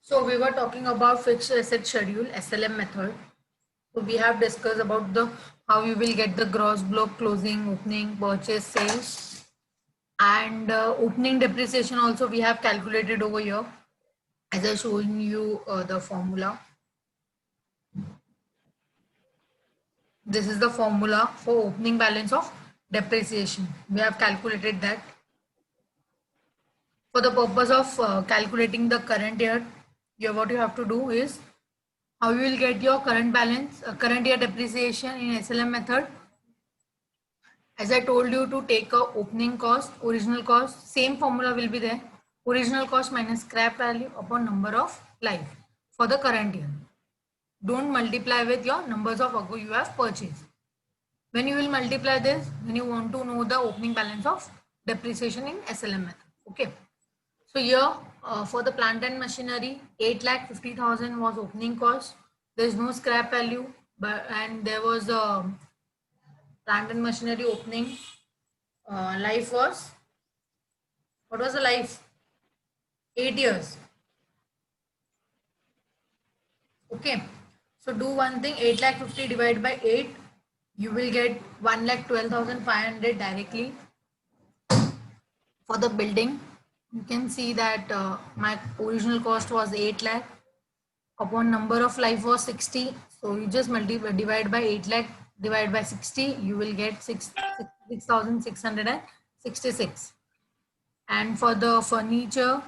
So we were talking about fixed asset schedule SLM method. So we have discussed about the how you will get the gross block closing, opening, purchase, sales, and opening depreciation also we have calculated over here as I shown you the formula. This is the formula for opening balance of depreciation. We have calculated that. For the purpose of calculating the current year, what you have to do is how you will get your current balance, current year depreciation in SLM method. As I told you to take a opening cost, original cost, same formula will be there. Original cost minus scrap value upon number of life for the current year. Don't multiply with your numbers of ago you have purchased. When you will multiply this, when you want to know the opening balance of depreciation in SLM method. Okay. So here for the plant and machinery, 8,50,000 was opening cost. There is no scrap value, and there was a plant and machinery opening. Life was, what was the life? 8 years. Okay. So do one thing, 8,50,000 divided by 8, you will get 1,12,500 directly for the building. You can see that my original cost was 8 lakh. Upon number of life was 60. So you just divide by 8 lakh divided by 60. You will get 6,666. And for the furniture,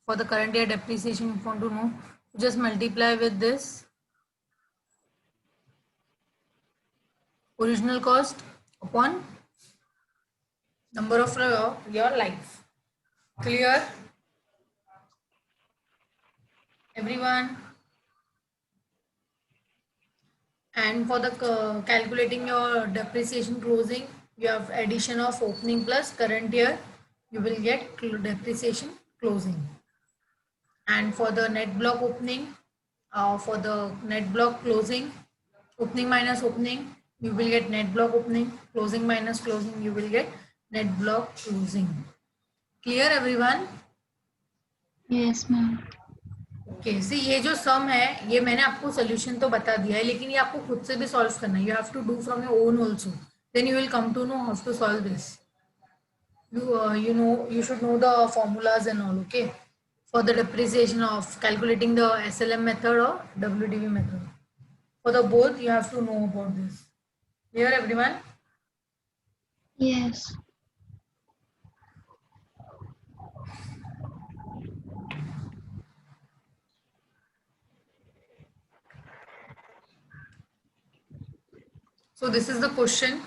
for the current year depreciation, if you want to know, just multiply with this original cost upon number of your life. Clear? Everyone? And for the calculating your depreciation closing, you have addition of opening plus current year, you will get depreciation closing. And for the net block opening, for the net block closing, opening minus opening, you will get net block opening, closing minus closing, you will get net block closing. Clear everyone? Yes, ma'am. Okay see ये जो सम है ये मैंने आपको solution तो बता दिया है लेकिन ये आपको खुद से भी सॉल्व करना है. You have to do from your own also, then you will come to know how to solve this. You should know the formulas and all. Okay, for the depreciation of calculating the SLM method or WDV method, for the both you have to know about this. Clear everyone? Yes. So this is the question.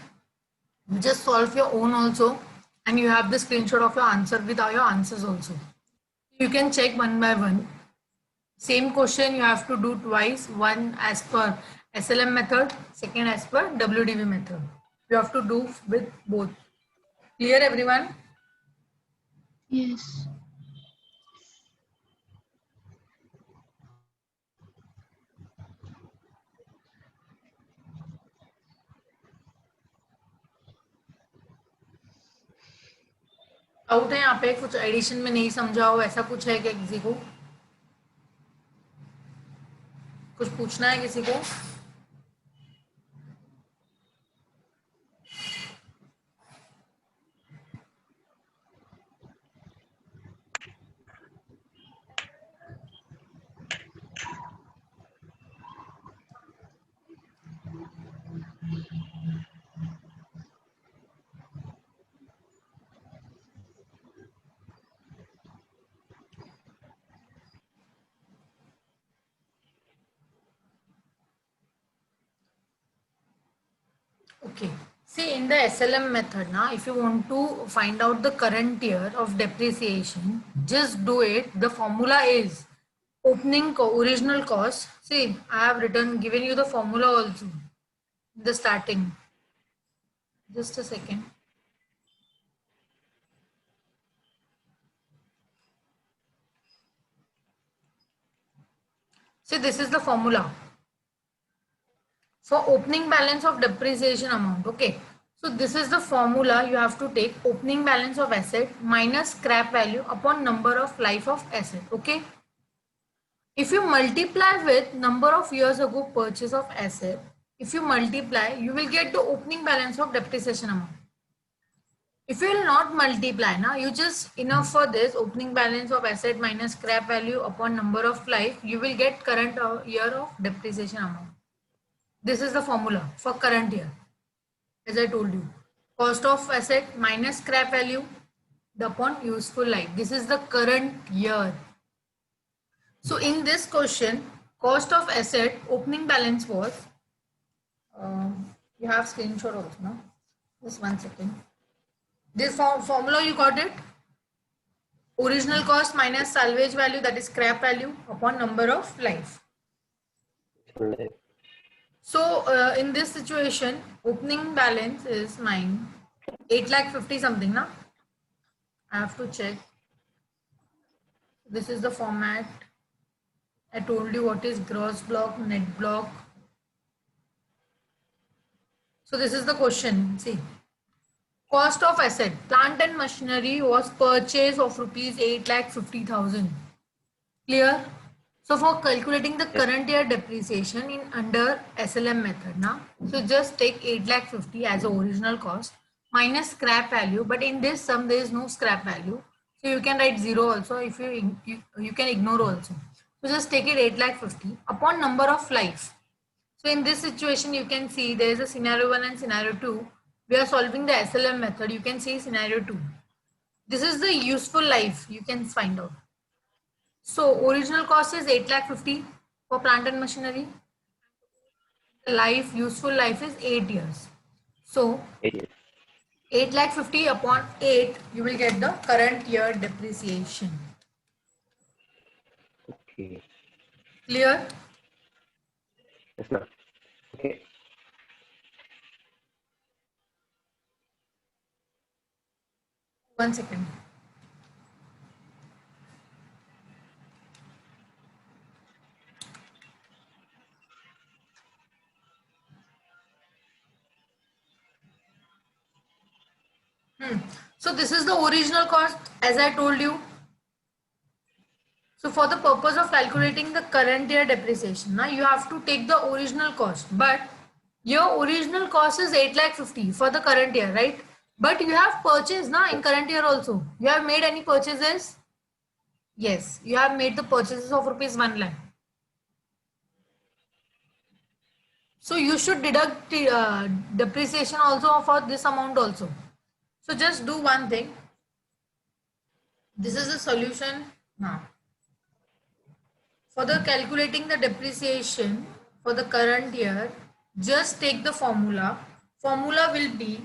Just solve your own also, and you have the screenshot of your answer with all your answers also. You can check one by one. Same question you have to do twice, one as per SLM method, second as per WDV method. You have to do with both. Clear everyone? Yes. Out है यहाँ पे कुछ addition में नहीं समझा हो ऐसा कुछ है क्या किसी को? कुछ पूछना है किसी को? Okay. See, in the SLM method now, if you want to find out the current year of depreciation, just do it. The formula is original cost. See, I have given you the formula also in the starting. Just a second. See, this is the formula for opening balance of depreciation amount. Okay. So this is the formula. You have to take opening balance of asset minus scrap value upon number of life of asset. Okay. If you multiply with number of years ago purchase of asset, if you multiply, you will get the opening balance of depreciation amount. If you will not multiply, now you just enough for this opening balance of asset minus scrap value upon number of life, you will get current year of depreciation amount. This is the formula for current year. As I told you, cost of asset minus scrap value upon useful life. This is the current year. So in this question, cost of asset opening balance was, you have screenshot also, no? Just 1 second. This formula you got it? Original cost minus salvage value, that is scrap value, upon number of life. So in this situation, opening balance is mine 8,50,000 something, na? I have to check. This is the format. I told you what is gross block, net block. So this is the question. See, cost of asset, plant and machinery was purchase of rupees 8,50,000. Clear? So for calculating the current year depreciation in under SLM method now, so just take 8,50,000 as a original cost minus scrap value. But in this sum there is no scrap value, so you can write 0 also. If you can ignore also. So just take it 8,50,000 upon number of life. So in this situation, you can see there is a scenario 1 and scenario 2. We are solving the SLM method. You can see scenario 2. This is the useful life. You can find out. So original cost is 8,50,000 for plant and machinery. Life, useful life is 8 years. So 8,50,000 upon 8, you will get the current year depreciation. Okay. Clear? Yes, ma'am. Okay. One second. So this is the original cost, as I told you. So for the purpose of calculating the current year depreciation, now you have to take the original cost. But your original cost is 8,50,000 for the current year, right? But you have purchased now in current year also. You have made any purchases? Yes, you have made the purchases of rupees 1 lakh. So you should deduct depreciation also for this amount also. So just do one thing. This is the solution now. For the calculating the depreciation for the current year, just take the formula. Formula will be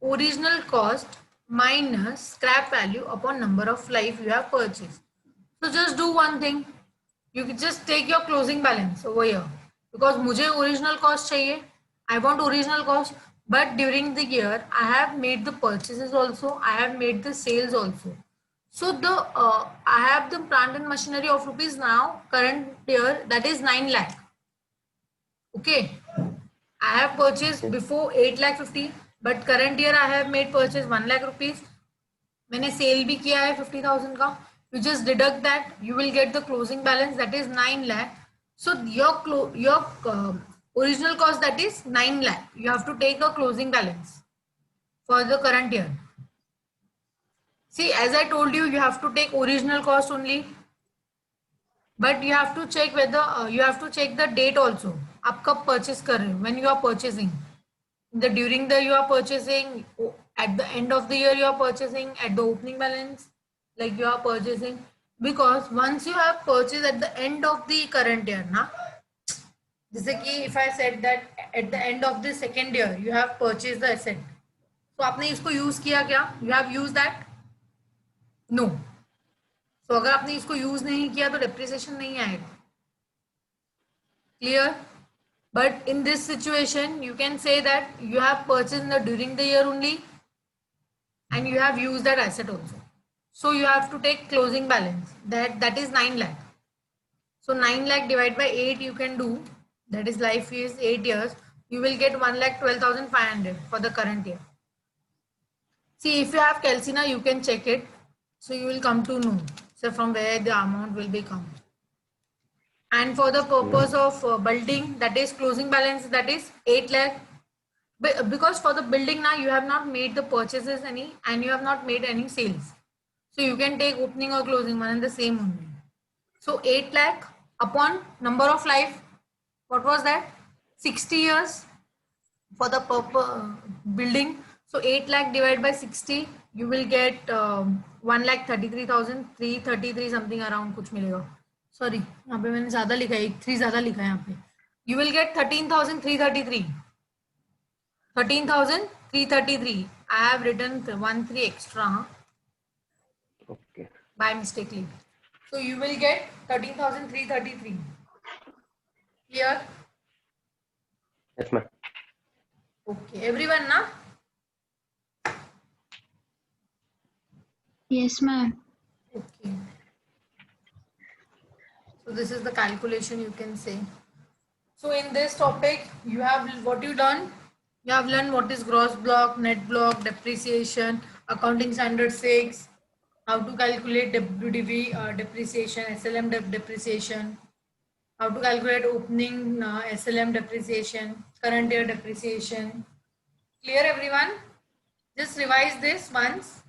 original cost minus scrap value upon number of life you have purchased. So just do one thing. You can just take your closing balance over here. Because मुझे original cost चाहिए. I want original cost. But during the year, I have made the purchases also. I have made the sales also. So the I have the plant and machinery of rupees now current year, that is 9 lakh. Okay. I have purchased before 8,50,000, but current year I have made purchase 1 lakh rupees. मैंने cell भी किया है 50,000 का. You just deduct that, you will get the closing balance, that is 9 lakh. So your original cost, that is 9 lakh. You have to take a closing balance for the current year. See, as I told you, you have to take original cost only, but you have to check whether you have to check the date also. आप कब purchase कर रहे हो? When you are purchasing, during the you are purchasing, at the end of the year you are purchasing, at the opening balance, like you are purchasing, because once you have purchased at the end of the current year, ना, जैसे कि if I said that at the end of the second year you have purchased the asset, तो आपने इसको use किया क्या? You have used that? No. So अगर आपने इसको use नहीं किया तो depreciation नहीं आएगा. Clear? But in this situation, you can say that you have purchased during the year only and you have used that asset also. So you have to take closing balance. That is 9 lakh. So 9 lakh divided by 8 you can do. That is life is 8 years. You will get 1,12,500 for the current year. See, if you have Calcina, you can check it. So you will come to know. So from where the amount will be come. And for the purpose of building, that is closing balance, that is 8 lakh. Because for the building now, you have not made the purchases any and you have not made any sales. So you can take opening or closing one and the same only. So 8 lakh upon number of life, what was that? 60 years for the building. So 8 lakh divided by 60, you will get 1,33,333 something around कुछ मिलेगा. Sorry, यहाँ पे मैंने ज़्यादा लिखा है, एक 3 ज़्यादा लिखा है यहाँ पे. You will get 13,333. 13,333. I have written 1 3 extra Okay. by mistakenly. So you will get 13,333. Clear? Yes, ma'am. Okay, everyone now? Yes, ma'am. Okay. So this is the calculation you can say. So in this topic, you have what you done? You have learned what is gross block, net block, depreciation, accounting standard 6, how to calculate WDV depreciation, SLM depreciation, how to calculate opening SLM depreciation, current year depreciation. Clear everyone? Just revise this once.